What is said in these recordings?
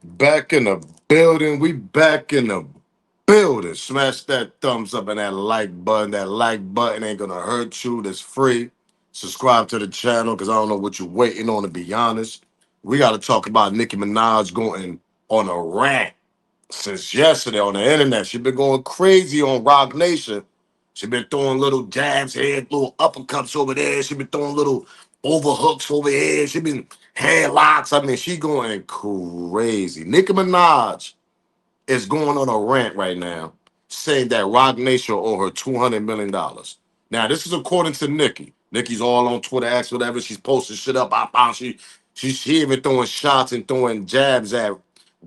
Back in the building. We back in the building. Smash that thumbs up and that like button. That like button ain't gonna hurt you. That's free. Subscribe to the channel because I don't know what you're waiting on, to be honest. We got to talk about Nicki Minaj going on a rant since yesterday on the internet. She been going crazy on Roc Nation. She been throwing little jabs here, little uppercuts over there. She been throwing little overhooks over here. She been headlocks. I mean, she going crazy. Nicki Minaj is going on a rant right now, saying that Roc Nation owe her $200 million. Now, this is according to Nicki. Nicki's all on Twitter, X, whatever. She's posting shit up. She even throwing shots and throwing jabs at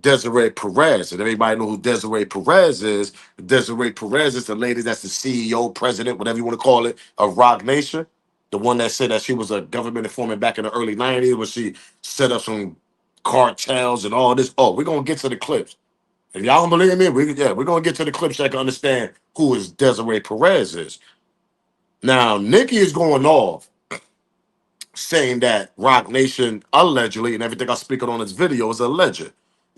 Desiree Perez. And everybody know who Desiree Perez is. Desiree Perez is the lady that's the CEO, president, whatever you want to call it, of Roc Nation. The one that said that she was a government informant back in the early 90s when she set up some cartels and all this. Oh, we're going to get to the clips. If y'all don't believe me, we're gonna get to the clip so I can understand who is Desiree Perez is. Now, Nicki is going off saying that Roc Nation allegedly, and everything I speak on this video is alleged.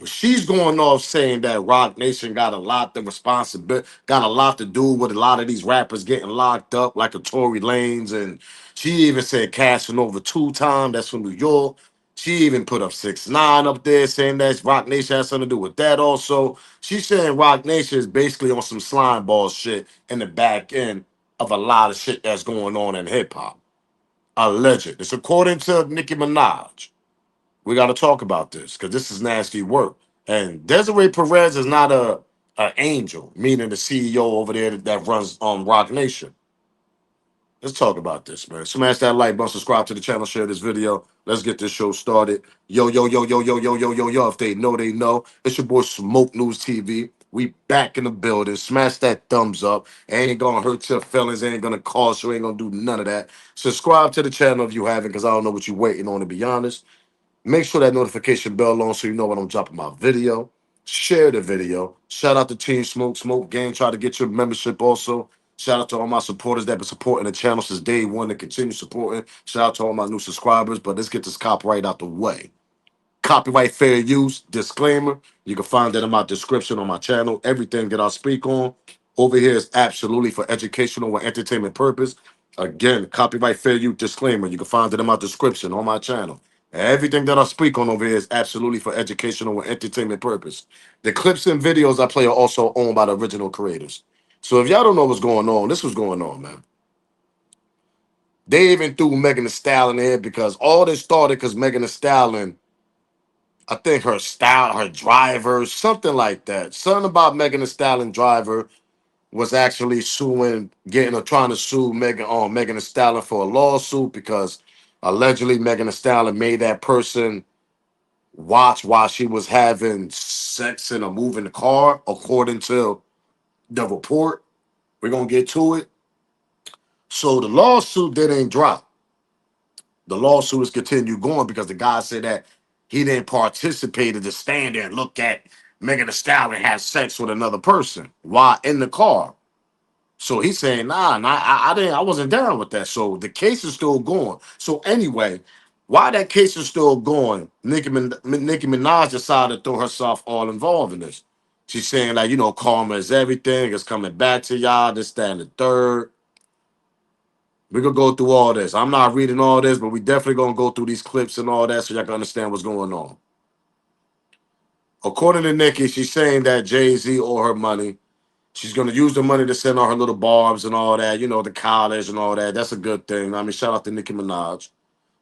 She's going off saying that Roc Nation got a lot of responsibility, got a lot to do with a lot of these rappers getting locked up, like a Tory Lanez, and she even said cashing over 2 times. That's from New York. She even put up 6ix9ine up there, saying that Roc Nation has something to do with that. Also, she's saying Roc Nation is basically on some slime ball shit in the back end of a lot of shit that's going on in hip hop. Alleged. It's according to Nicki Minaj. We got to talk about this because this is nasty work. And Desiree Perez is not a angel, meaning the CEO over there that runs Roc Nation. Let's talk about this, man. Smash that like button, subscribe to the channel, share this video. Let's get this show started. Yo, yo, yo, yo, yo, yo, yo, yo, yo. If they know, they know. It's your boy Smoke News TV. We back in the building. Smash that thumbs up. Ain't gonna hurt your feelings. Ain't gonna cost you. Ain't gonna do none of that. Subscribe to the channel if you haven't, because I don't know what you're waiting on, to be honest. Make sure that notification bell on so you know when I'm dropping my video. Share the video. Shout out to Team Smoke. Smoke Gang. Try to get your membership also. Shout out to all my supporters that have been supporting the channel since day one and continue supporting. Shout out to all my new subscribers. But let's get this copyright out the way. Copyright fair use, disclaimer. You can find that in my description on my channel. Everything that I speak on over here is absolutely for educational and entertainment purpose. Again, copyright fair use, disclaimer. You can find it in my description on my channel. Everything that I speak on over here is absolutely for educational and entertainment purpose. The clips and videos I play are also owned by the original creators. So if y'all don't know what's going on, this was going on, man. They even threw Megan Thee Stallion in here because all this started because Megan Thee Stallion, I think her style, her driver, something like that. Something about Megan Thee Stallion driver was actually suing, getting or trying to sue Megan Thee Stallion for a lawsuit because allegedly Megan Thee Stallion made that person watch while she was having sex in a moving car, according to the report. We're gonna get to it. So the lawsuit didn't drop. The lawsuit has continued going because the guy said that he didn't participate in the stand there and look at Megan Thee Stallion have sex with another person while in the car. So he's saying, I didn't, I wasn't down with that. So the case is still going. So anyway, while that case is still going, Nicki Minaj decided to throw herself all involved in this. She's saying like, karma is everything. It's coming back to y'all. This, that, and the third. We're gonna go through all this. I'm not reading all this, but we definitely gonna go through these clips and all that so y'all can understand what's going on. According to Nicki, she's saying that Jay-Z owe her money. She's gonna use the money to send all her little barbs and all that, the college and all that. That's a good thing. I mean, shout out to Nicki Minaj.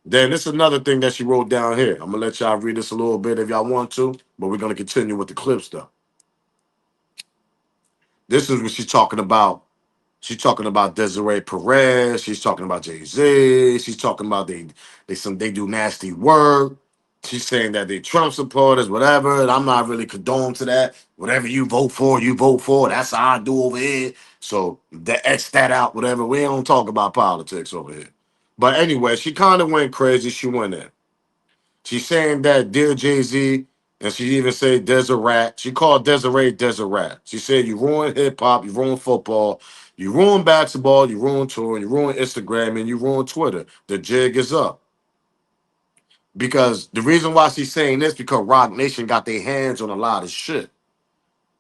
Then this is another thing that she wrote down here. I'm gonna let y'all read this a little bit if y'all want to, but we're gonna continue with the clips though. This is what she's talking about. She's talking about Desiree Perez. She's talking about Jay-Z. She's talking about they do nasty work. She's saying that they Trump supporters, whatever. And I'm not really condone to that. Whatever you vote for, you vote for. That's how I do over here. So X that out, whatever. We don't talk about politics over here. But anyway, she kind of went crazy. She went in. She's saying that dear Jay-Z, and she even said Desiree. She called Desiree Desiree. She said you ruin hip hop, you ruin football, you ruin basketball, you ruin touring, you ruin Instagram, and you ruin Twitter. The jig is up. Because the reason why she's saying this because Roc Nation got their hands on a lot of shit.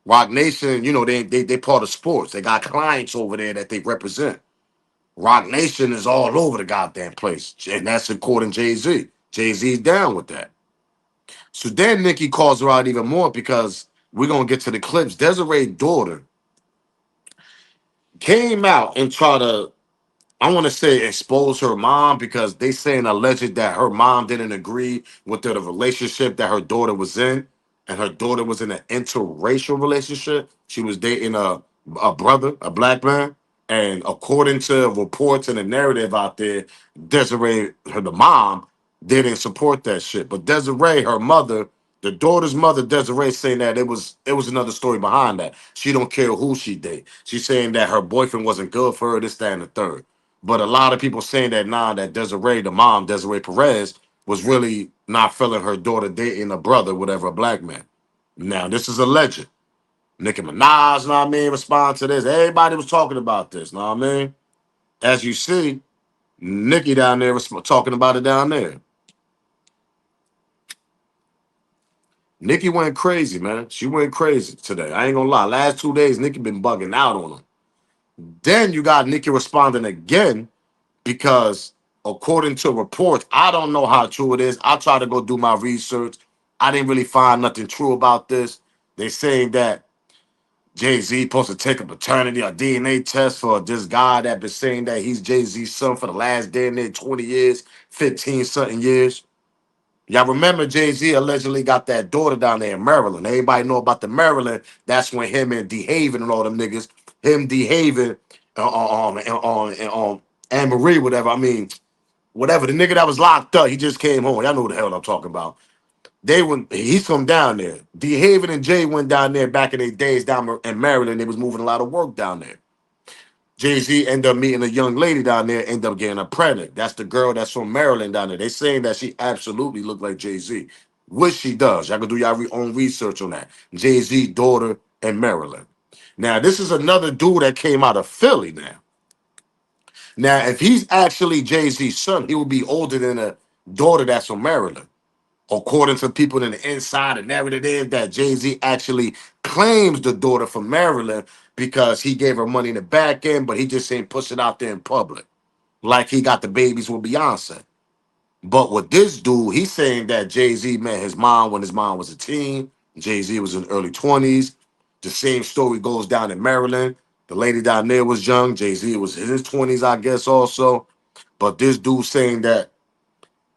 Roc Nation, you know, they part of sports. They got clients over there that they represent. Roc Nation is all over the goddamn place. And that's according to Jay-Z. Jay-Z's down with that. So then Nicki calls her out even more because we're gonna get to the clips. Desiree's daughter came out and tried to, I want to say, expose her mom because they saying alleged that her mom didn't agree with the relationship that her daughter was in, and her daughter was in an interracial relationship. She was dating a brother, a black man, and according to reports and the narrative out there, Desiree, the mom, didn't support that shit. But Desiree, her mother, the daughter's mother, Desiree, saying that it was another story behind that. She don't care who she date. She's saying that her boyfriend wasn't good for her, this, that, and the third. But a lot of people saying that now that Desiree, the mom, Desiree Perez, was really not feeling her daughter dating a brother, whatever, a black man. Now, this is alleged. Nicki Minaj, know what I mean, respond to this. Everybody was talking about this, know what I mean? As you see, Nicki down there was talking about it down there. Nicki went crazy, man. She went crazy today. I ain't gonna lie. Last 2 days, Nicki been bugging out on them. Then you got Nicki responding again because according to reports, I don't know how true it is. I tried to go do my research. I didn't really find nothing true about this. They saying that Jay-Z supposed to take a paternity or DNA test for this guy that been saying that he's Jay-Z's son for the last damn near 20 years, 15 something years. Y'all remember Jay-Z allegedly got that daughter down there in Maryland. Everybody know about the Maryland. That's when him and D Haven and all them niggas, him D Haven on Anne Marie, whatever. I mean, whatever. The nigga that was locked up, he just came home. Y'all know who the hell I'm talking about. He's from down there. D Haven and Jay went down there back in their days down in Maryland. They was moving a lot of work down there. Jay-Z ended up meeting a young lady down there, ended up getting her pregnant. That's the girl that's from Maryland down there. They saying that she absolutely looked like Jay-Z, which she does. Y'all can do y'all own research on that. Jay-Z daughter in Maryland. Now, this is another dude that came out of Philly now. Now, if he's actually Jay-Z's son, he will be older than a daughter that's from Maryland. According to people in the inside, the narrative is that Jay-Z actually claims the daughter from Maryland because he gave her money in the back end, but he just ain't push it out there in public. Like he got the babies with Beyonce. But with this dude, he's saying that Jay-Z met his mom when his mom was a teen. Jay-Z was in the early 20s. The same story goes down in Maryland. The lady down there was young. Jay-Z was in his 20s, I guess, also. But this dude saying that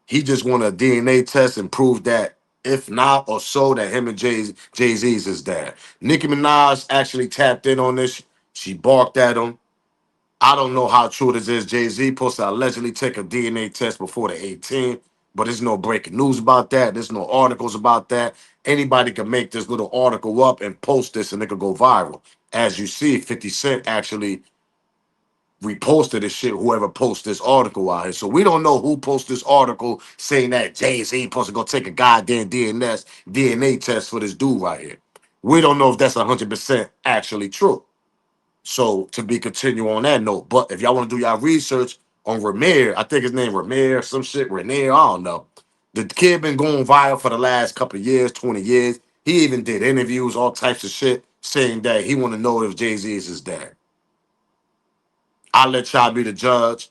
he just want a DNA test and prove that if not or so that him and Jay-Z is his dad. Nicki Minaj actually tapped in on this. She barked at him. I don't know how true this is. Jay-Z supposed to allegedly take a DNA test before the 18th, but there's no breaking news about that. There's no articles about that. Anybody can make this little article up and post this and it could go viral. As you see, 50 Cent actually reposted this shit, whoever posted this article out here. So we don't know who posted this article saying that Jay-Z supposed to go take a goddamn DNA test for this dude right here. We don't know if that's 100% actually true. So to be continue on that note, but if y'all want to do y'all research on Ramir, I think his name Ramir, some shit, Renier, I don't know. The kid been going viral for the last couple of years, 20 years. He even did interviews, all types of shit, saying that he want to know if Jay-Z is his dad. I'll let y'all be the judge.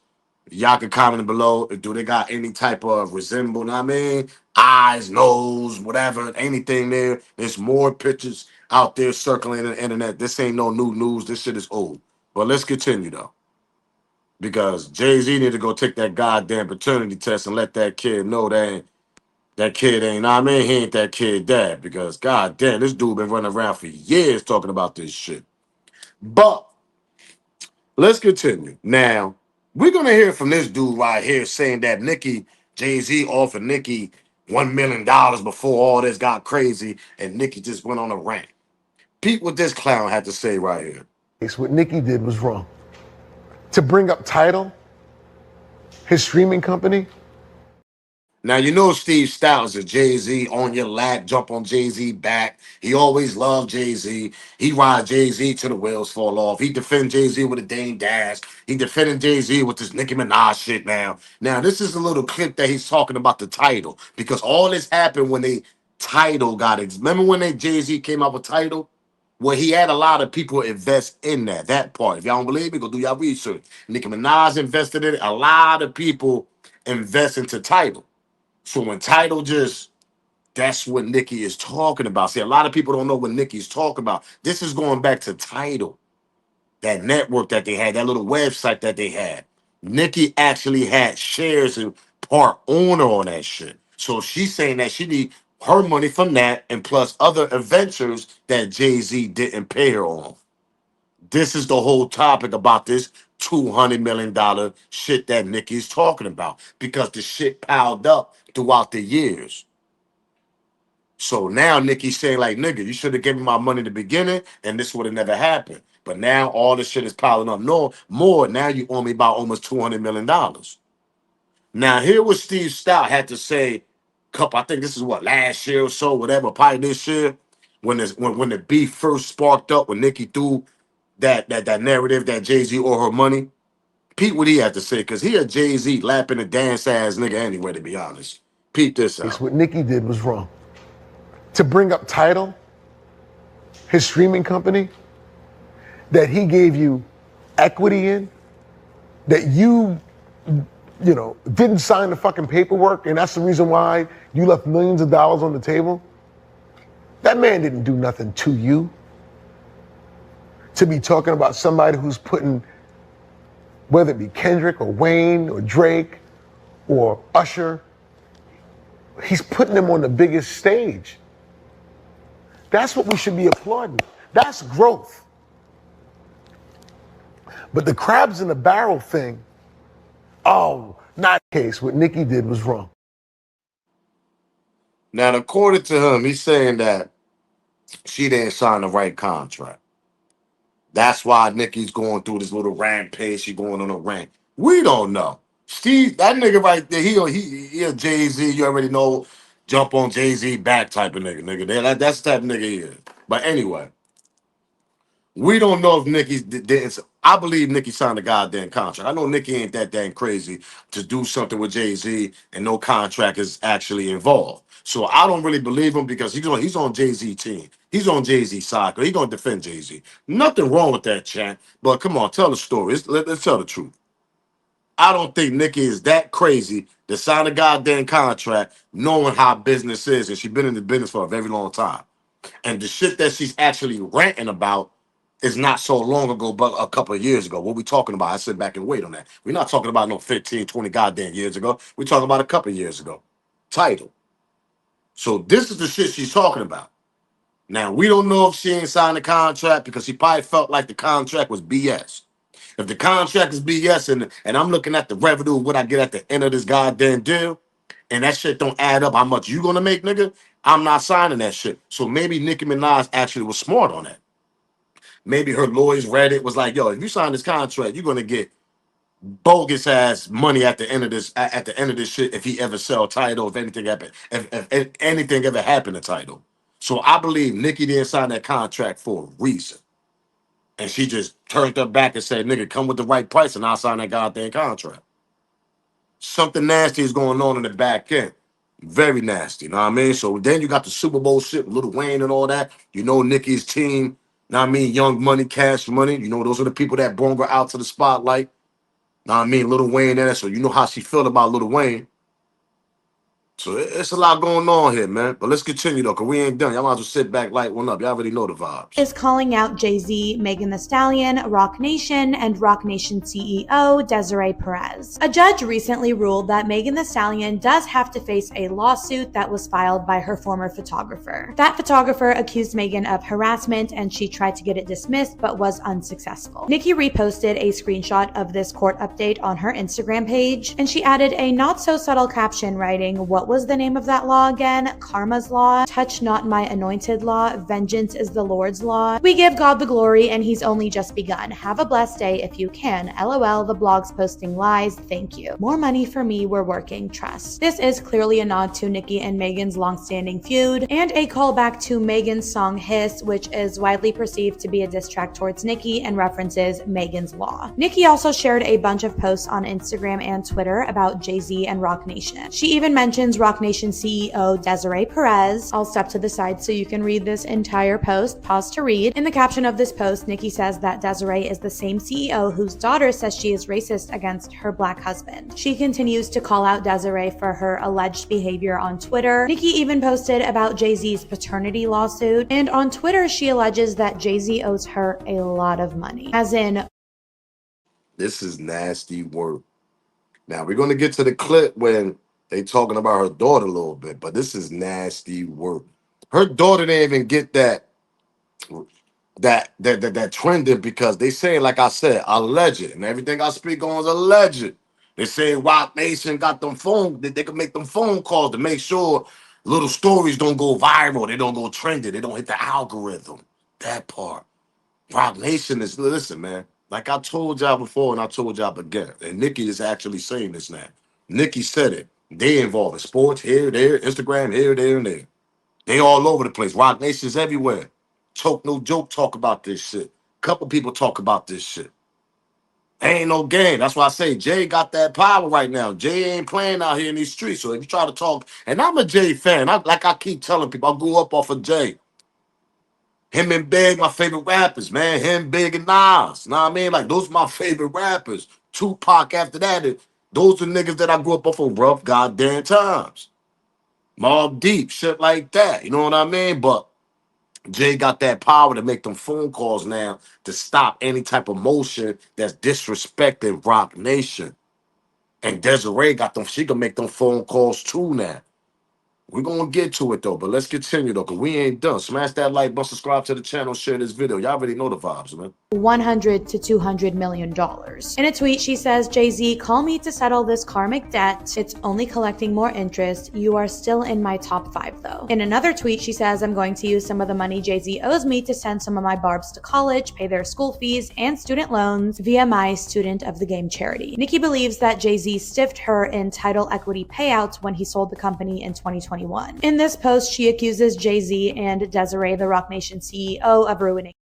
Y'all can comment below. Do they got any type of resemble? Know what I mean, eyes, nose, whatever, anything there. There's more pictures out there circling the internet. This ain't no new news. This shit is old. But let's continue though, because Jay-Z need to go take that goddamn paternity test and let that kid know that kid ain't. Know what I mean, he ain't that kid dad. Because goddamn, this dude been running around for years talking about this shit. But let's continue. Now, we're gonna hear from this dude right here saying that Jay-Z offered Nicki $1 million before all this got crazy, and Nicki just went on a rant. Peep what this clown had to say right here. What Nicki did was wrong. To bring up Tidal, his streaming company. Now, you know Steve Styles is Jay-Z on your lap, jump on Jay-Z back. He always loved Jay-Z. He ride Jay-Z till the wheels fall off. He defend Jay-Z with a Dame Dash. He defending Jay-Z with this Nicki Minaj shit now. Now, this is a little clip that he's talking about the title because all this happened when they Tidal got it. Remember when they Jay-Z came out with Tidal? Well, he had a lot of people invest in that part. If y'all don't believe me, go do y'all research. Nicki Minaj invested in it. A lot of people invest into Tidal. So when Tidal just, that's what Nicki is talking about. See, a lot of people don't know what Nicki's talking about. This is going back to Tidal, that network that they had, that little website that they had. Nicki actually had shares and part owner on that shit. So she's saying that she need her money from that and plus other adventures that Jay-Z didn't pay her on. This is the whole topic about this $200 million shit that Nicki's talking about because the shit piled up throughout the years. So now Nicki's saying, like, nigga, you should have given me my money in the beginning and this would have never happened. But now all this shit is piling up. No more. Now you owe me about almost $200 million. Now, here what Steve Stout had to say, I think this is what, last year or so, whatever, probably this year, when the beef first sparked up, when Nicki threw that narrative that Jay-Z owe her money. Pete what he had to say, because he a Jay-Z lapping a dance ass nigga anyway, to be honest. Peep this out. What Nicki did was wrong. To bring up Tidal, his streaming company, that he gave you equity in, that you didn't sign the fucking paperwork, and that's the reason why you left millions of dollars on the table. That man didn't do nothing to you. To be talking about somebody who's putting, whether it be Kendrick or Wayne or Drake or Usher, he's putting them on the biggest stage. That's what we should be applauding. That's growth. But the crabs in the barrel thing, oh, not the case. What Nicki did was wrong. Now, according to him, he's saying that she didn't sign the right contract. That's why Nicki's going through this little rampage. She going on a rant. We don't know. Steve, that nigga right there, he a Jay-Z, you already know, jump on Jay-Z back type of nigga. That's the type of nigga he is. But anyway, we don't know if Nicki didn't. I believe Nicki signed a goddamn contract. I know Nicki ain't that damn crazy to do something with Jay-Z and no contract is actually involved. So I don't really believe him because he's on Jay-Z team. He's on Jay-Z side. He's gonna defend Jay-Z. Nothing wrong with that, chat. But come on, tell the story. Let's tell the truth. I don't think Nicki is that crazy to sign a goddamn contract knowing how business is, and she's been in the business for a very long time. And the shit that she's actually ranting about is not so long ago, but a couple of years ago. What we talking about? I sit back and wait on that. We're not talking about no 15, 20 goddamn years ago. We're talking about a couple of years ago. Tidal. So this is the shit she's talking about. Now, we don't know if she ain't signed the contract because she probably felt like the contract was BS. If the contract is BS and I'm looking at the revenue of what I get at the end of this goddamn deal, and that shit don't add up how much you gonna make, nigga, I'm not signing that shit. So maybe Nicki Minaj actually was smart on that. Maybe her lawyers read it, was like, yo, if you sign this contract, you're gonna get bogus ass money at the end of this shit if he ever sell Tidal, if anything happened, if anything ever happened to Tidal. So I believe Nicki didn't sign that contract for a reason. And she just turned her back and said, nigga, come with the right price and I'll sign that goddamn contract. Something nasty is going on in the back end. Very nasty, you know what I mean? So then you got the Super Bowl shit with Lil Wayne and all that. You know Nicki's team, you know what I mean? Young Money, Cash Money. You know, those are the people that brought her out to the spotlight. You know what I mean? Lil Wayne and that. So you know how she felt about Lil Wayne. So it's a lot going on here, man. But let's continue, though, because we ain't done. Y'all might as well sit back, light one up. Y'all already know the vibes. Is calling out Jay-Z, Megan Thee Stallion, Roc Nation, and Roc Nation CEO Desiree Perez. A judge recently ruled that Megan Thee Stallion does have to face a lawsuit that was filed by her former photographer. That photographer accused Megan of harassment and she tried to get it dismissed but was unsuccessful. Nicki reposted a screenshot of this court update on her Instagram page and she added a not so subtle caption writing, "What what was the name of that law again? Karma's law. Touch not my anointed law. Vengeance is the Lord's law. We give God the glory and he's only just begun. Have a blessed day if you can. LOL, the blog's posting lies. Thank you. More money for me. We're working. Trust. This is clearly a nod to Nicki and Megan's long-standing feud and a callback to Megan's song Hiss, which is widely perceived to be a diss track towards Nicki and references Megan's law. Nicki also shared a bunch of posts on Instagram and Twitter about Jay-Z and Roc Nation. She even mentions Roc Nation CEO Desiree Perez. I'll step to the side so you can read this entire post. Pause to read. In the caption of this post, Nicki says that Desiree is the same CEO whose daughter says she is racist against her black husband. She continues to call out Desiree for her alleged behavior on Twitter. Nicki even posted about Jay-Z's paternity lawsuit, and on Twitter she alleges that Jay-Z owes her a lot of money. As in, This is nasty work. Now we're gonna get to the clip when they talking about her daughter a little bit, but this is nasty work. Her daughter didn't even get that trending because they say, like I said, alleged, and everything I speak on is alleged. They say Roc Nation got them phone, they can make them phone calls to make sure little stories don't go viral, they don't go trending, they don't hit the algorithm. That part. Roc Nation is, listen, man. Like I told y'all before, and I told y'all again, and Nicki is actually saying this now. Nicki said it. They involved in sports here, there, Instagram here, there, and there. They all over the place. Roc Nation's everywhere. Choke no joke talk about this shit. Couple people talk about this shit. Ain't no game. That's why I say Jay got that power right now. Jay ain't playing out here in these streets. So if you try to talk, and I'm a Jay fan, like I keep telling people, I grew up off of Jay. Him and Big, my favorite rappers, man. Him, Big, and Nas. Know what I mean? Like, those are my favorite rappers. Tupac after that. Those are niggas that I grew up off of rough goddamn times. Mobb Deep, shit like that. You know what I mean? But Jay got that power to make them phone calls now to stop any type of motion that's disrespecting Roc Nation. And Desiree got them, she can make them phone calls too now. We're going to get to it, though, but let's continue, though, because we ain't done. Smash that like button, subscribe to the channel, share this video. Y'all already know the vibes, man. $100 to $200 million. In a tweet, she says, Jay-Z, call me to settle this karmic debt. It's only collecting more interest. You are still in my top 5, though. In another tweet, she says, I'm going to use some of the money Jay-Z owes me to send some of my barbs to college, pay their school fees, and student loans via my Student of the Game charity. Nicki believes that Jay-Z stiffed her in Tidal equity payouts when he sold the company in 2021. In this post, she accuses Jay-Z and Desiree, the Roc Nation CEO, of ruining.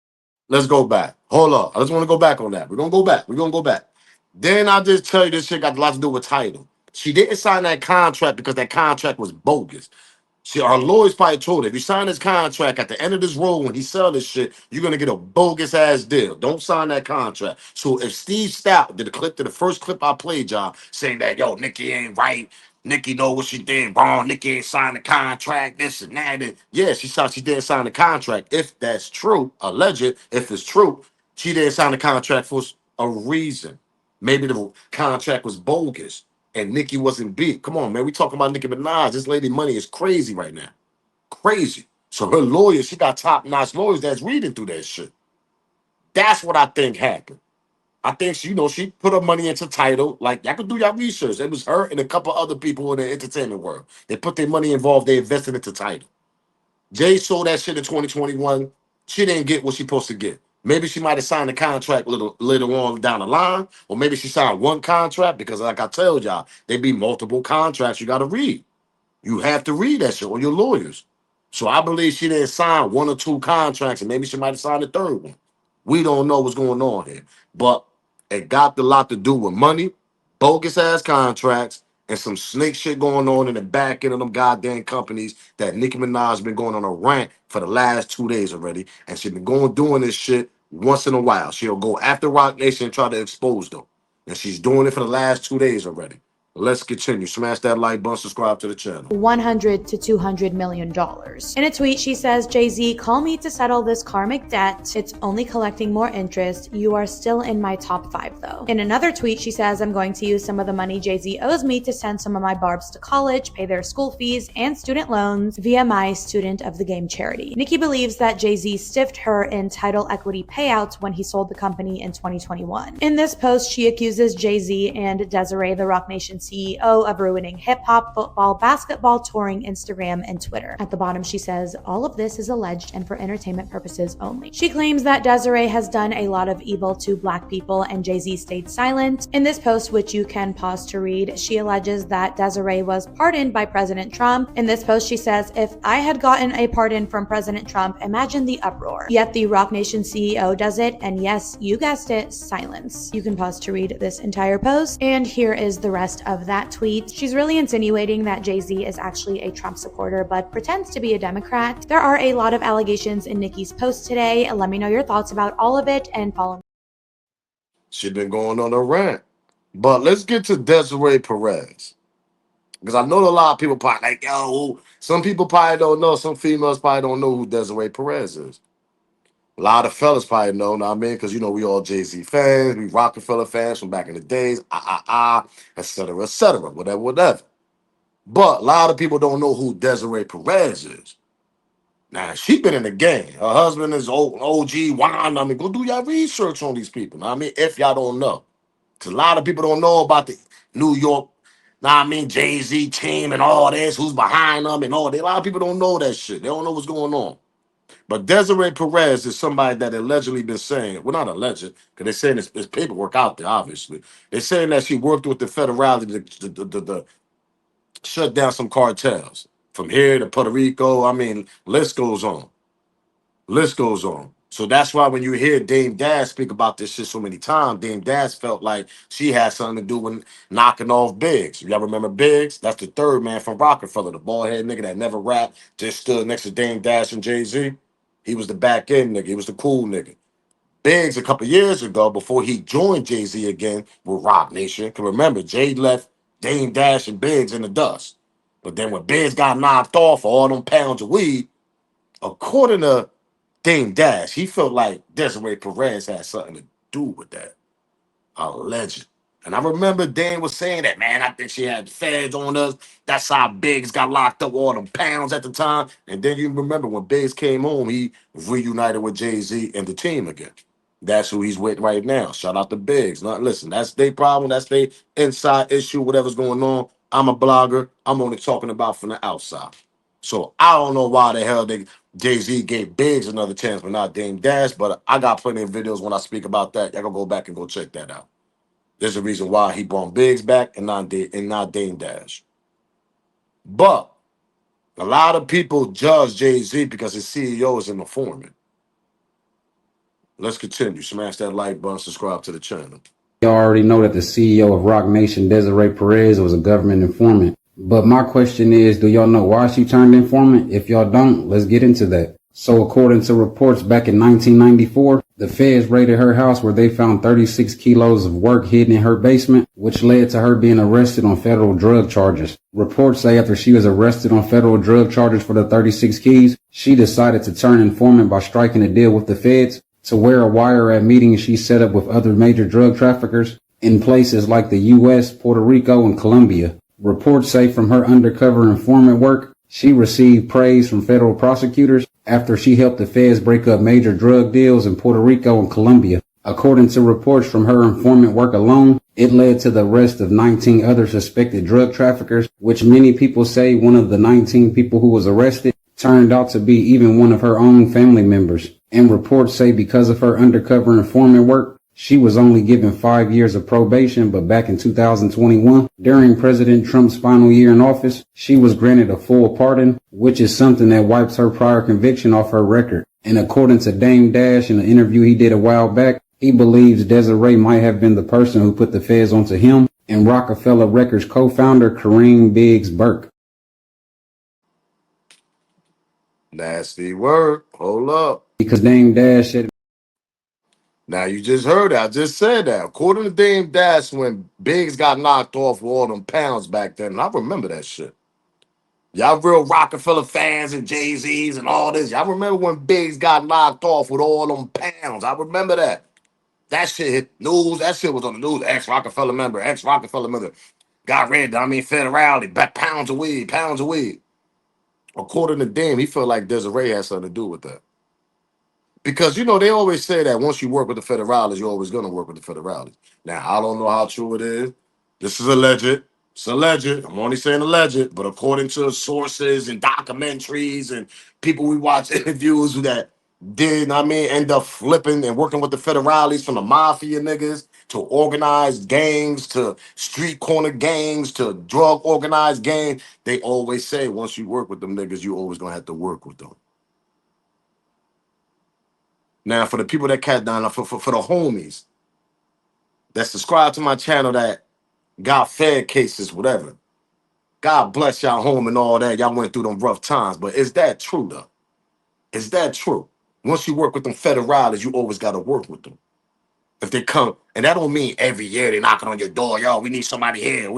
Let's go back. Hold up. I just want to go back on that. We're going to go back. We're going to go back. Then I'll just tell you this shit got a lot to do with Tidal. She didn't sign that contract because that contract was bogus. See, our lawyers probably told her, if you sign this contract at the end of this road, when he sell this shit, you're going to get a bogus ass deal. Don't sign that contract. So if Steve Stout did a clip to the first clip I played, y'all, saying that, yo, Nicki ain't right. Nicki know what she did wrong. Nicki ain't signed the contract, this and that. And yeah, she said she didn't sign the contract. If that's true, alleged, if it's true, she didn't sign the contract for a reason. Maybe the contract was bogus and Nicki wasn't beat. Come on, man. We talking about Nicki Minaj. This lady money is crazy right now. Crazy. So her lawyers, she got top-notch lawyers that's reading through that shit. That's what I think happened. I think she, she put her money into Tidal. Like, y'all could do your research. It was her and a couple other people in the entertainment world. They put their money involved. They invested into Tidal. Jay sold that shit in 2021. She didn't get what she supposed to get. Maybe she might have signed a contract later on down the line, or maybe she signed one contract because, like I told y'all, there be multiple contracts you got to read. You have to read that shit on your lawyers. So I believe she didn't sign one or two contracts, and maybe she might have signed a third one. We don't know what's going on here, but it got a lot to do with money, bogus ass contracts, and some snake shit going on in the back end of them goddamn companies that Nicki Minaj been going on a rant for the last 2 days already, and she been doing this shit once in a while. She'll go after Roc Nation and try to expose them, and she's doing it for the last 2 days already. Let's continue. Smash that like button, subscribe to the channel. $100 to $200 million. In a tweet, she says, Jay-Z, call me to settle this karmic debt. It's only collecting more interest. You are still in my top 5, though. In another tweet, she says, I'm going to use some of the money Jay-Z owes me to send some of my barbs to college, pay their school fees, and student loans via my Student of the Game charity. Nicki believes that Jay-Z stiffed her in Tidal equity payouts when he sold the company in 2021. In this post, she accuses Jay-Z and Desiree, the Roc Nation CEO of ruining hip hop, football, basketball, touring, Instagram, and Twitter. At the bottom, she says, all of this is alleged and for entertainment purposes only. She claims that Desiree has done a lot of evil to Black people and Jay-Z stayed silent. In this post, which you can pause to read, she alleges that Desiree was pardoned by President Trump. In this post, she says, if I had gotten a pardon from President Trump, imagine the uproar. Yet the Roc Nation CEO does it, and yes, you guessed it, silence. You can pause to read this entire post, and here is the rest of that tweet. She's really insinuating that Jay-Z is actually a Trump supporter, but pretends to be a Democrat. There are a lot of allegations in Nicki's post today. Let me know your thoughts about all of it, and follow me. She been going on a rant. But let's get to Desiree Perez. Because I know a lot of people probably like, yo, some people probably don't know. Some females probably don't know who Desiree Perez is. A lot of fellas probably know, I mean, because, you know, we all Jay-Z fans, we Rockefeller fans from back in the days, et cetera, whatever, whatever. But a lot of people don't know who Desiree Perez is. Now, she been in the game. Her husband is OG Juan. I mean, go do your research on these people. I mean, if y'all don't know. Because a lot of people don't know about the New York, Jay-Z team and all this, who's behind them and all that. A lot of people don't know that shit. They don't know what's going on. But Desiree Perez is somebody that allegedly been saying, well, not alleged, because they're saying there's paperwork out there, obviously. They're saying that she worked with the federality to shut down some cartels from here to Puerto Rico. I mean, list goes on. List goes on. So that's why when you hear Dame Dash speak about this shit so many times, Dame Dash felt like she had something to do with knocking off Biggs. Y'all remember Biggs? That's the third man from Rockefeller, the bald head nigga that never rapped, just stood next to Dame Dash and Jay-Z. He was the back end nigga. He was the cool nigga. Biggs, a couple years ago, before he joined Jay-Z again with Roc Nation, because remember, Jay left Dame Dash and Biggs in the dust. But then when Biggs got knocked off for all them pounds of weed, according to Dame Dash, he felt like Desiree Perez had something to do with that. A legend. And I remember Dame was saying that, man, I think she had feds on us. That's how Biggs got locked up all them pounds at the time. And then you remember when Biggs came home, he reunited with Jay-Z and the team again. That's who he's with right now. Shout out to Biggs. Now, listen, that's their problem. That's their inside issue, whatever's going on. I'm a blogger. I'm only talking about from the outside. So I don't know why the hell Jay-Z gave Biggs another chance, but not Dame Dash. But I got plenty of videos when I speak about that. Y'all can go back and go check that out. There's a reason why he brought Biggs back and not Dame Dash. But a lot of people judge Jay-Z because his CEO is an informant. Let's continue. Smash that like button, subscribe to the channel. You already know that the CEO of Roc Nation, Desiree Perez, was a government informant. But my question is, do y'all know why she turned informant? If y'all don't, let's get into that. So according to reports back in 1994, the feds raided her house where they found 36 kilos of work hidden in her basement, which led to her being arrested on federal drug charges. Reports say after she was arrested on federal drug charges for the 36 keys, she decided to turn informant by striking a deal with the feds to wear a wire at meetings she set up with other major drug traffickers in places like the U.S., Puerto Rico, and Colombia. Reports say from her undercover informant work, she received praise from federal prosecutors after she helped the feds break up major drug deals in Puerto Rico and Colombia. According to reports from her informant work alone, it led to the arrest of 19 other suspected drug traffickers, which many people say one of the 19 people who was arrested turned out to be even one of her own family members. And reports say because of her undercover informant work, she was only given 5 years of probation, but back in 2021, during President Trump's final year in office, she was granted a full pardon, which is something that wipes her prior conviction off her record. And according to Dame Dash in an interview he did a while back, he believes Desiree might have been the person who put the feds onto him and Rockefeller Records co-founder Kareem Biggs Burke. Nasty word. Hold up. Because Dame Dash said, Now you just heard it. I just said that. According to Dame Dash, when Biggs got knocked off with all them pounds back then, and I remember that shit. Y'all real Rockefeller fans and Jay-Z's and all this. Y'all remember when Biggs got knocked off with all them pounds. I remember that. That shit hit news. That shit was on the news. Ex-Rockefeller member, ex-Rockefeller member. Got rid of, federality, pounds of weed, pounds of weed. According to Dame, he felt like Desiree had something to do with that. Because, you know, they always say that once you work with the federales, you're always going to work with the federales. Now, I don't know how true it is. This is alleged. It's alleged. I'm only saying alleged, but according to sources and documentaries and people we watch interviews that did, I mean, end up flipping and working with the federales from the mafia niggas to organized gangs to street corner gangs to drug organized gangs. They always say once you work with them niggas, you always gonna have to work with them. Now, for the people that cat down, for the homies that subscribe to my channel that got fed cases, whatever. God bless y'all home and all that. Y'all went through them rough times. But is that true, though? Is that true? Once you work with them federales, you always got to work with them. If they come, and that don't mean every year they knocking on your door, yo, we need somebody here.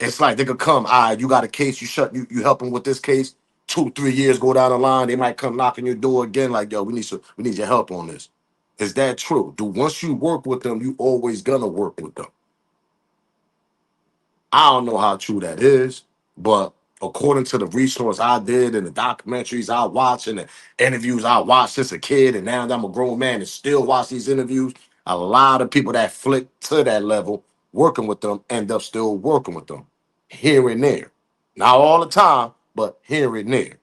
It's like they could come, all right, you got a case, you help them with this case. 2-3 years go down the line, they might come knocking your door again, like, yo, we need your help on this. Is that true? Do once you work with them, you always gonna work with them? I don't know how true that is, but according to the research I did and the documentaries I watch and the interviews I watched since a kid, and now that I'm a grown man and still watch these interviews, a lot of people that flick to that level working with them end up still working with them here and there. Not all the time, but here and there.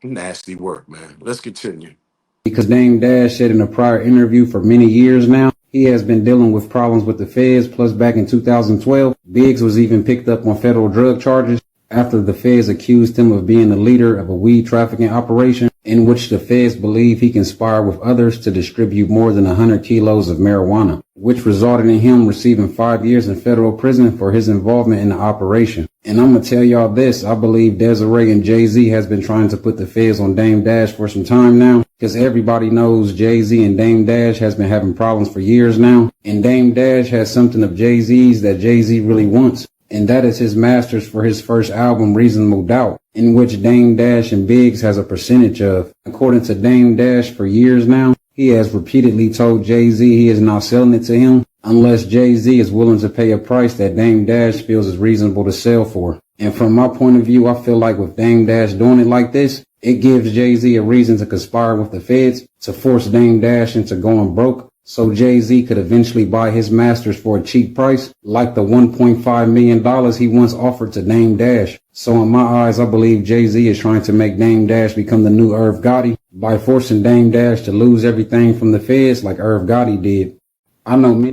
Nasty work, man. Let's continue. Because Dame Dash said in a prior interview for many years now, he has been dealing with problems with the feds. Plus, back in 2012, Biggs was even picked up on federal drug charges after the feds accused him of being the leader of a weed trafficking operation in which the feds believe he conspired with others to distribute more than 100 kilos of marijuana, which resulted in him receiving 5 years in federal prison for his involvement in the operation. And I'm going to tell y'all this, I believe Desiree and Jay-Z has been trying to put the feds on Dame Dash for some time now, because everybody knows Jay-Z and Dame Dash has been having problems for years now. And Dame Dash has something of Jay-Z's that Jay-Z really wants, and that is his masters for his first album, Reasonable Doubt, in which Dame Dash and Biggs has a percentage of. According to Dame Dash, for years now, he has repeatedly told Jay-Z he is not selling it to him unless Jay-Z is willing to pay a price that Dame Dash feels is reasonable to sell for. And from my point of view, I feel like with Dame Dash doing it like this, it gives Jay-Z a reason to conspire with the feds to force Dame Dash into going broke, so Jay-Z could eventually buy his masters for a cheap price, like the $1.5 million he once offered to Dame Dash. So in my eyes, I believe Jay-Z is trying to make Dame Dash become the new Irv Gotti by forcing Dame Dash to lose everything from the feds like Irv Gotti did. I know many.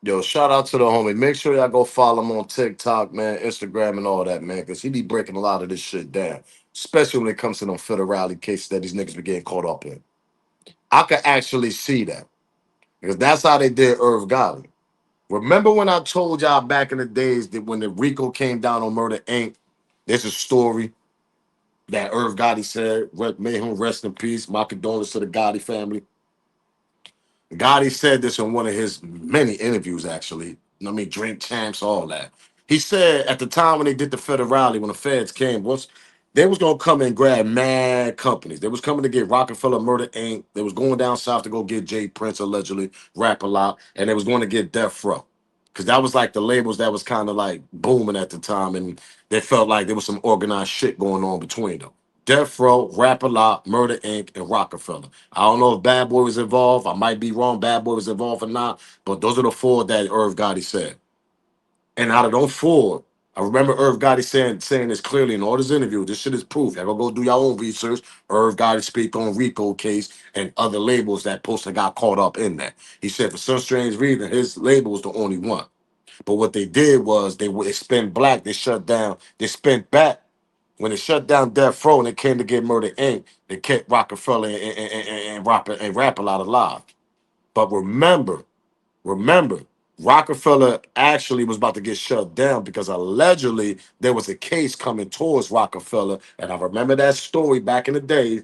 Yo, shout out to the homie. Make sure y'all go follow him on TikTok, man, Instagram, and all that, man, because he be breaking a lot of this shit down, especially when it comes to them federale cases that these niggas be getting caught up in. I could actually see that because that's how they did Irv Gotti. Remember when I told y'all back in the days that when the RICO came down on Murder Inc., there's a story that Irv Gotti said, may him rest in peace. My condolences to the Gotti family. Gotti said this in one of his many interviews, actually. I mean, Drink Champs, all that. He said at the time when they did the federale, when the feds came, they was gonna come and grab mad companies. They was coming to get Rockefeller Murder Inc. They was going down south to go get Jay Prince, allegedly, Rap a Lot, and they was going to get Death Row. Because that was like the labels that was kind of like booming at the time, and they felt like there was some organized shit going on between them. Death Row, Rap a Lot, Murder Inc., and Rockefeller. I don't know if Bad Boy was involved. I might be wrong. Bad Boy was involved or not. But those are the four that Irv Gotti said. And out of those four, I remember Irv Gotti saying this clearly in all his interviews. This shit is proof. Y'all go do your own research. Irv Gotti speak on Rico case and other labels that poster got caught up in that. He said for some strange reason, his label was the only one. But what they did was they spent black. They shut down. They spent back. When they shut down Death Row and they came to get Murder Inc., they kept Rockefeller and Rap a Lot alive. But remember, Rockefeller actually was about to get shut down because allegedly there was a case coming towards Rockefeller. And I remember that story back in the day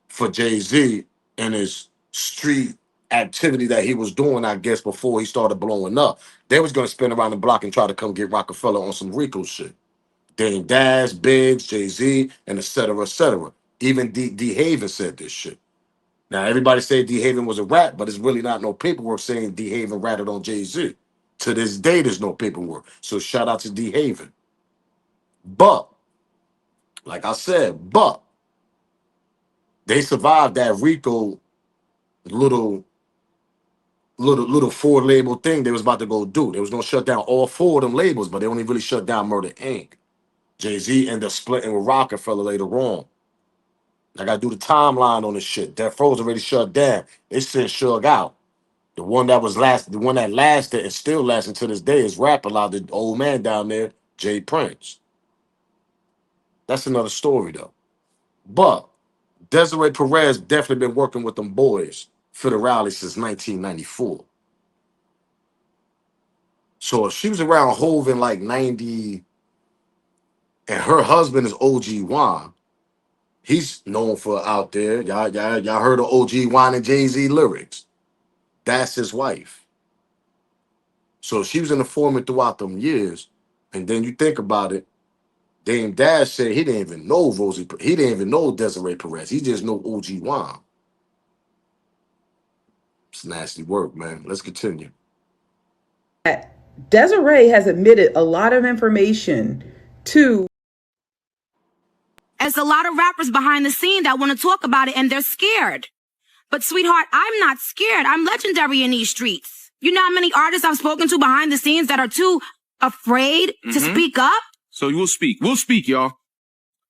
for Jay-Z and his street activity that he was doing, I guess, before he started blowing up. They was going to spin around the block and try to come get Rockefeller on some Rico shit. Dame Dash, Biggs, Jay-Z, and et cetera, et cetera. Even D Haven said this shit. Now, everybody said D Haven was a rat, but it's really not no paperwork saying D Haven ratted on Jay-Z. To this day, there's no paperwork. So shout out to D Haven. But, like I said, they survived that Rico little little four label thing they was about to go do. They was gonna shut down all four of them labels, but they only really shut down Murder Inc. Jay-Z ended up splitting with Rockefeller later on. I gotta do the timeline on this shit. Death Row's already shut down. They sent Suge out. The one that lasted and still lasting to this day is Rap A Lot, the old man down there, Jay Prince. That's another story though. But Desiree Perez definitely been working with them boys for the rally since 1994. So if she was around Hov in like 90, and her husband is OG Juan, he's known for out there. Y'all heard of OG Juan and Jay-Z lyrics. That's his wife. So she was in the informant throughout them years. And then you think about it, Dame Dash said he didn't even know he didn't even know Desiree Perez. He just know OG Juan. It's nasty work, man. Let's continue. Desiree has admitted a lot of information to. There's a lot of rappers behind the scene that want to talk about it and they're scared. But sweetheart, I'm not scared. I'm legendary in these streets. You know how many artists I've spoken to behind the scenes that are too afraid to speak up? So you will speak. We'll speak, y'all.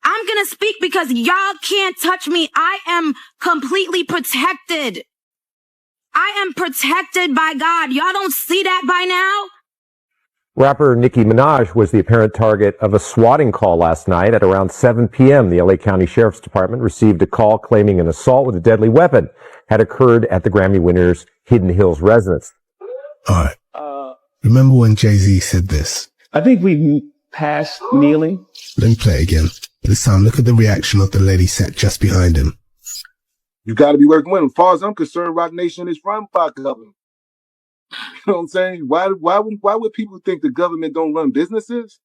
I'm gonna speak because y'all can't touch me. I am completely protected. I am protected by God. Y'all don't see that by now? Rapper Nicki Minaj was the apparent target of a swatting call last night at around 7 p.m. The LA County Sheriff's Department received a call claiming an assault with a deadly weapon had occurred at the Grammy winner's Hidden Hills residence. All right. Remember when Jay-Z said this? I think we passed kneeling. Let me play it again. This time, look at the reaction of the lady sat just behind him. You got to be working with him. As far as I'm concerned, Roc Nation is run by government. You know what I'm saying? Why would people think the government don't run businesses?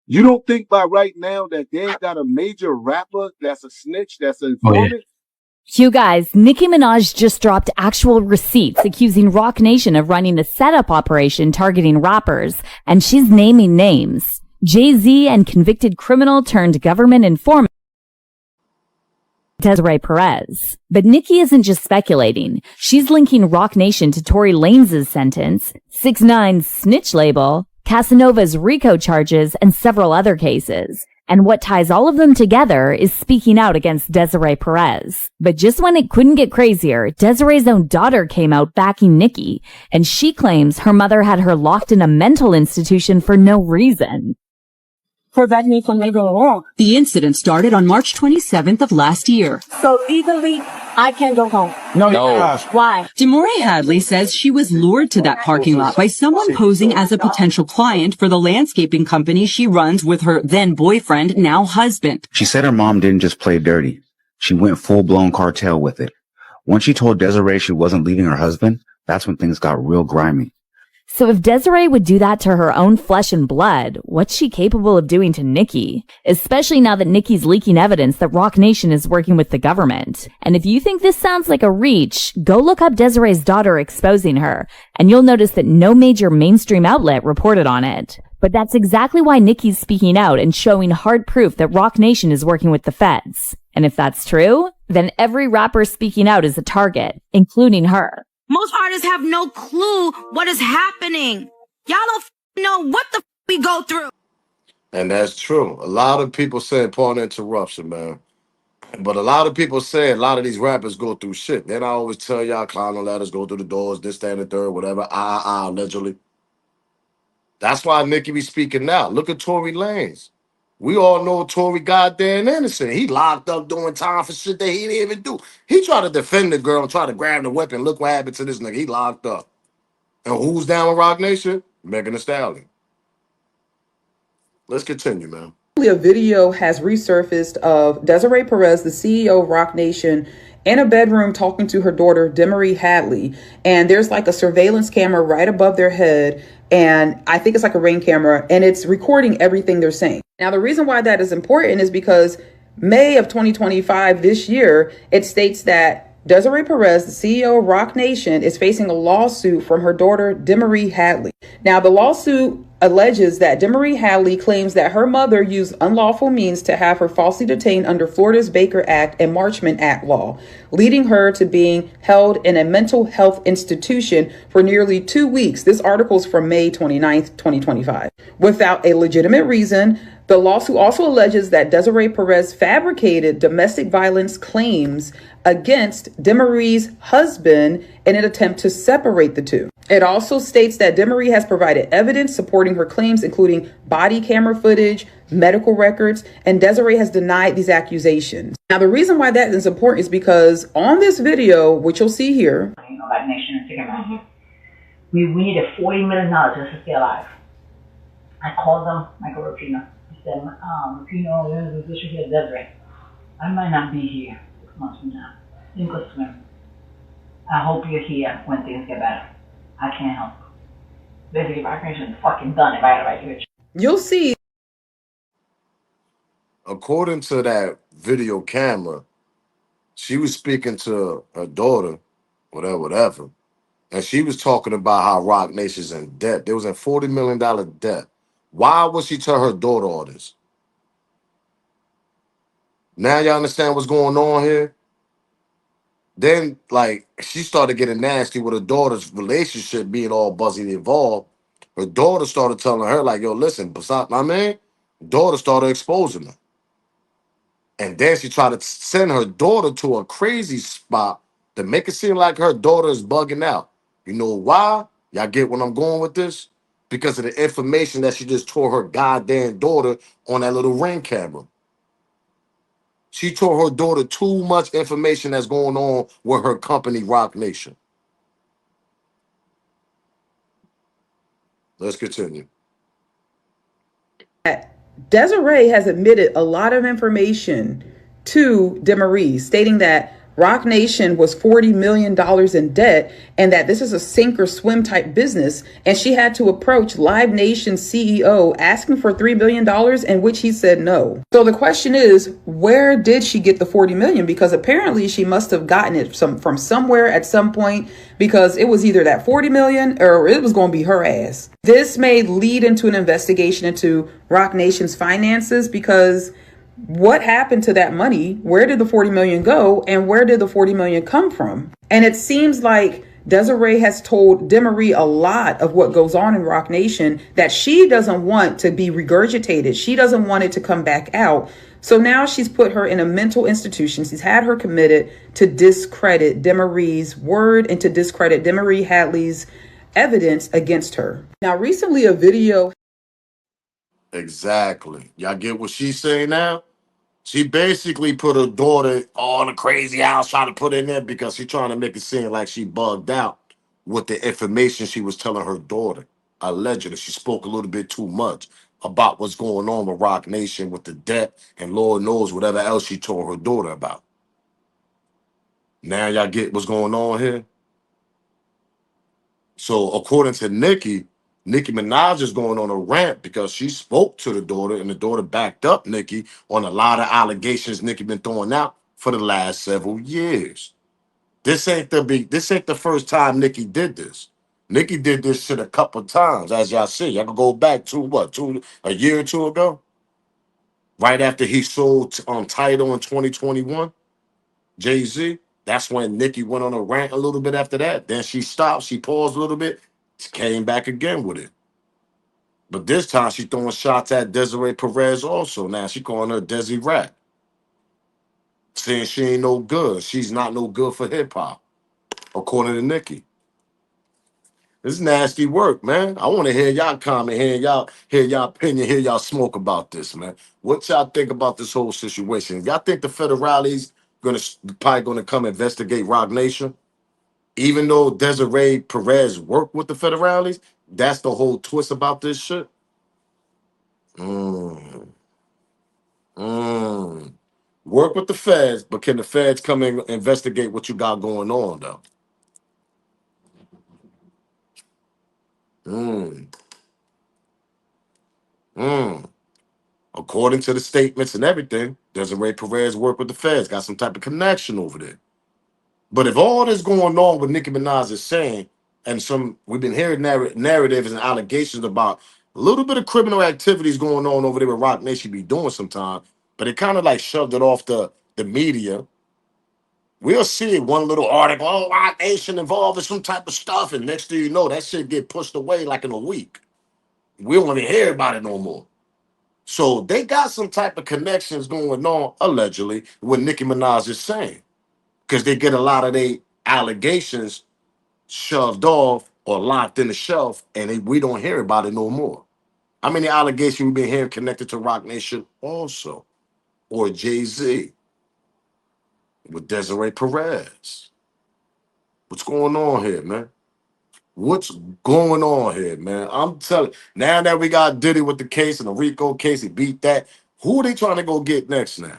You don't think by right now that they ain't got a major rapper that's a snitch, that's an informant? Oh, yeah. You guys, Nicki Minaj just dropped actual receipts accusing Roc Nation of running a setup operation targeting rappers, and she's naming names. Jay-Z and convicted criminal turned government informant Desiree Perez. But Nicki isn't just speculating. She's linking Roc Nation to Tory Lanez's sentence, 6ix9ine's snitch label, Casanova's RICO charges, and several other cases. And what ties all of them together is speaking out against Desiree Perez. But just when it couldn't get crazier, Desiree's own daughter came out backing Nicki, and she claims her mother had her locked in a mental institution for no reason. Prevent me from making wrong. The incident started on March 27th of last year. So legally, I can't go home. No. Why? Desiree Hadley says she was lured to that parking lot by someone posing as a potential client for the landscaping company she runs with her then boyfriend, now husband. She said her mom didn't just play dirty. She went full-blown cartel with it. Once she told Desiree she wasn't leaving her husband, that's when things got real grimy. So if Desiree would do that to her own flesh and blood, what's she capable of doing to Nicki? Especially now that Nicki's leaking evidence that Roc Nation is working with the government. And if you think this sounds like a reach, go look up Desiree's daughter exposing her, and you'll notice that no major mainstream outlet reported on it. But that's exactly why Nicki's speaking out and showing hard proof that Roc Nation is working with the feds. And if that's true, then every rapper speaking out is a target, including her. Most artists have no clue what is happening. Y'all don't know what the we go through. And that's true. A lot of people say, pardon interruption, man. But a lot of people say a lot of these rappers go through shit. Then I always tell y'all clown letters, go through the doors, this, that, and the third, whatever. Allegedly. That's why Nicki be speaking now. Look at Tory Lanez. We all know Tory goddamn innocent. He locked up doing time for shit that he didn't even do. He tried to defend the girl and try to grab the weapon. Look what happened to this nigga. He locked up. And who's down with Roc Nation? Megan Thee Stallion. Let's continue, man. A video has resurfaced of Desiree Perez, the CEO of Roc Nation, in a bedroom talking to her daughter, Desiree Hadley. And there's like a surveillance camera right above their head. And I think it's like a Ring camera, and it's recording everything they're saying. Now, the reason why that is important is because May of 2025, this year, it states that Desiree Perez, the CEO of Roc Nation, is facing a lawsuit from her daughter, Desiree Hadley. Now, the lawsuit alleges that Desiree Hadley claims that her mother used unlawful means to have her falsely detained under Florida's Baker Act and Marchman Act law, leading her to being held in a mental health institution for nearly 2 weeks. This article is from May 29th, 2025. Without a legitimate reason, the lawsuit also alleges that Desiree Perez fabricated domestic violence claims against Demarie's husband in an attempt to separate the two. It also states that Desiree has provided evidence supporting her claims, including body camera footage, medical records, and Desiree has denied these accusations. Now, the reason why that is important is because on this video, which you'll see here, Roc Nation and Ticketmaster, we needed $40 million just to stay alive. I called them, Michael Rapino. I said, Rapino, there's a issue here, Desiree. I might not be here 6 months from now. Sink or swim. I hope you're here when things get better. I can't help. Basically, Roc Nation is fucking done if I had to write you a check. You'll see. According to that video camera, she was speaking to her daughter, whatever. And she was talking about how Roc Nation's in debt. They was in $40 million debt. Why would she tell her daughter all this? Now y'all understand what's going on here? Then, like, she started getting nasty with her daughter's relationship being all buzzy involved. Her daughter started telling her, like, yo, listen, besides my man, daughter started exposing her. And then she tried to send her daughter to a crazy spot to make it seem like her daughter is bugging out. You know why? Y'all get what I'm going with this? Because of the information that she just tore her goddamn daughter on that little Ring camera. She told her daughter too much information that's going on with her company, Roc Nation. Let's continue. Desiree has admitted a lot of information to Demarie, stating that Roc Nation was $40 million in debt and that this is a sink or swim type business. And she had to approach Live Nation's CEO asking for $3 billion, in which he said no. So the question is, where did she get the $40 million? Because apparently she must have gotten it from somewhere at some point, because it was either that $40 million or it was going to be her ass. This may lead into an investigation into Roc Nation's finances, because what happened to that money? Where did the $40 million go? And where did the $40 million come from? And it seems like Desiree has told Demarie a lot of what goes on in Roc Nation that she doesn't want to be regurgitated. She doesn't want it to come back out. So now she's put her in a mental institution. She's had her committed to discredit Demarie's word and to discredit Desiree Hadley's evidence against her. Now, recently a video. Exactly. Y'all get what she's saying now? She basically put her daughter on a crazy house trying to put in there because she's trying to make it seem like she bugged out with the information she was telling her daughter. Allegedly, she spoke a little bit too much about what's going on with Roc Nation with the debt and Lord knows whatever else she told her daughter about. Now y'all get what's going on here? So according to Nicki Minaj is going on a rant because she spoke to the daughter and the daughter backed up Nicki on a lot of allegations Nicki been throwing out for the last several years. This ain't the first time Nicki did this. Nicki did this shit a couple times, as y'all see. Y'all can go back to a year or two ago, right after he sold Tidal in 2021, Jay-Z. That's when Nicki went on a rant a little bit after that. Then she stopped, she paused a little bit, came back again with it. But this time she throwing shots at Desiree Perez also. Now she calling her Desi Rat. Saying she ain't no good. She's not no good for hip hop, according to Nicki. This is nasty work, man. I want to hear y'all comment, hear y'all opinion, hear y'all smoke about this, man. What y'all think about this whole situation? Y'all think the federales probably gonna come investigate Roc Nation? Even though Desiree Perez worked with the federales, that's the whole twist about this shit. Work with the feds, but can the feds come and investigate what you got going on, though? According to the statements and everything, Desiree Perez worked with the feds, got some type of connection over there. But if all this going on with Nicki Minaj is saying, and we've been hearing narratives and allegations about A little bit of criminal activities going on over there with Roc Nation be doing sometime, but it kind of like shoved it off the media. We'll see one little article, oh, Roc Nation involved in some type of stuff, and next thing you know, that shit get pushed away like in a week. We don't even hear about it no more. So they got some type of connections going on, allegedly, what Nicki Minaj is saying. Because they get a lot of their allegations shoved off or locked in the shelf, and we don't hear about it no more. How many allegations we've been hearing connected to Roc Nation also? Or Jay-Z with Desiree Perez? What's going on here, man? What's going on here, man? I'm telling you, now that we got Diddy with the case and the Rico case, he beat that. Who are they trying to go get next now?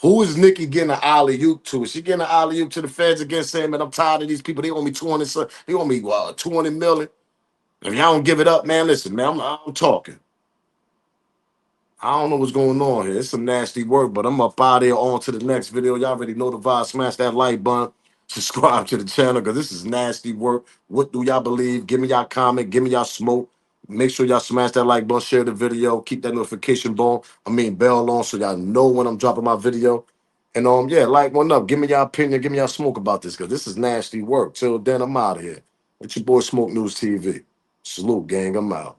Who is Nicki getting an alley-oop to? Is she getting an alley-oop to the feds again saying, man, I'm tired of these people. They owe me 200, they owe me 200 million. If y'all don't give it up, man, listen, man, I'm talking. I don't know what's going on here. It's some nasty work, but I'm up out here on to the next video. Y'all already know the vibe. Smash that like button. Subscribe to the channel because this is nasty work. What do y'all believe? Give me y'all comment. Give me y'all smoke. Make sure y'all smash that like button. Share the video. Keep that notification bell on so y'all know when I'm dropping my video. And yeah, like one up. Give me y'all opinion. Give me y'all smoke about this because this is nasty work. Till then, I'm out of here. It's your boy Smoke News TV. Salute, gang. I'm out.